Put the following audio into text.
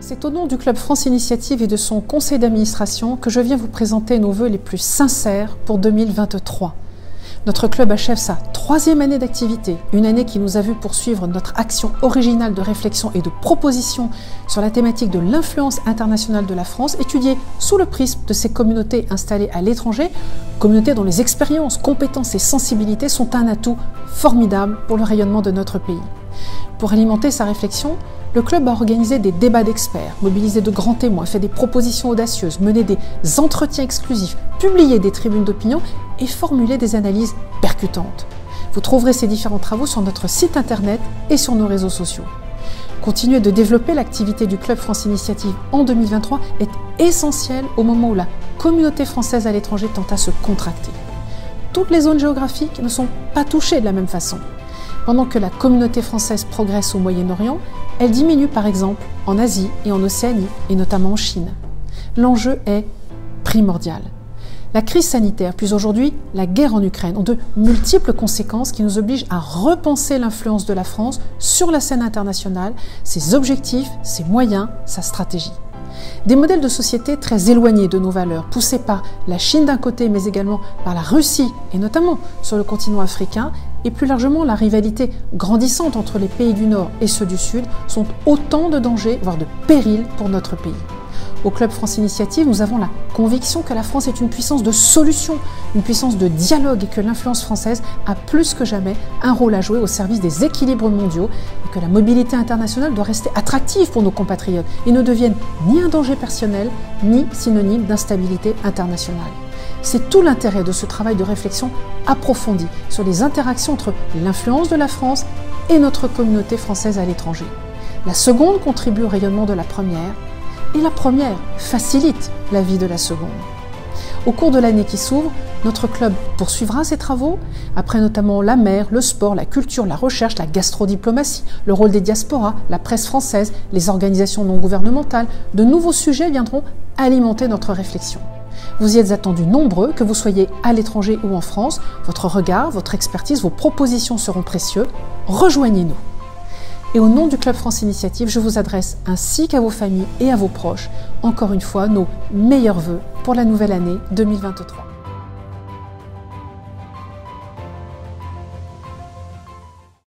C'est au nom du Club France Initiative et de son conseil d'administration que je viens vous présenter nos vœux les plus sincères pour 2023. Notre club achève sa 3e année d'activité, une année qui nous a vu poursuivre notre action originale de réflexion et de proposition sur la thématique de l'influence internationale de la France, étudiée sous le prisme de ces communautés installées à l'étranger, communautés dont les expériences, compétences et sensibilités sont un atout formidable pour le rayonnement de notre pays. Pour alimenter sa réflexion, le club a organisé des débats d'experts, mobilisé de grands témoins, fait des propositions audacieuses, mené des entretiens exclusifs, publié des tribunes d'opinion et formulé des analyses percutantes. Vous trouverez ces différents travaux sur notre site internet et sur nos réseaux sociaux. Continuer de développer l'activité du Club France Initiative en 2023 est essentiel au moment où la communauté française à l'étranger tend à se contracter. Toutes les zones géographiques ne sont pas touchées de la même façon. Pendant que la communauté française progresse au Moyen-Orient, elle diminue par exemple en Asie et en Océanie, et notamment en Chine. L'enjeu est primordial. La crise sanitaire, puis aujourd'hui la guerre en Ukraine, ont de multiples conséquences qui nous obligent à repenser l'influence de la France sur la scène internationale, ses objectifs, ses moyens, sa stratégie. Des modèles de société très éloignés de nos valeurs, poussés par la Chine d'un côté, mais également par la Russie, et notamment sur le continent africain, et plus largement la rivalité grandissante entre les pays du Nord et ceux du Sud, sont autant de dangers, voire de périls pour notre pays. Au Club France Initiative, nous avons la conviction que la France est une puissance de solution, une puissance de dialogue et que l'influence française a plus que jamais un rôle à jouer au service des équilibres mondiaux et que la mobilité internationale doit rester attractive pour nos compatriotes et ne devienne ni un danger personnel, ni synonyme d'instabilité internationale. C'est tout l'intérêt de ce travail de réflexion approfondi sur les interactions entre l'influence de la France et notre communauté française à l'étranger. La seconde contribue au rayonnement de la première, et la première facilite la vie de la seconde. Au cours de l'année qui s'ouvre, notre club poursuivra ses travaux, après notamment la mer, le sport, la culture, la recherche, la gastrodiplomatie, le rôle des diasporas, la presse française, les organisations non gouvernementales. De nouveaux sujets viendront alimenter notre réflexion. Vous y êtes attendus nombreux, que vous soyez à l'étranger ou en France. Votre regard, votre expertise, vos propositions seront précieux. Rejoignez-nous. Et au nom du Club France Initiative, je vous adresse ainsi qu'à vos familles et à vos proches, encore une fois, nos meilleurs vœux pour la nouvelle année 2023.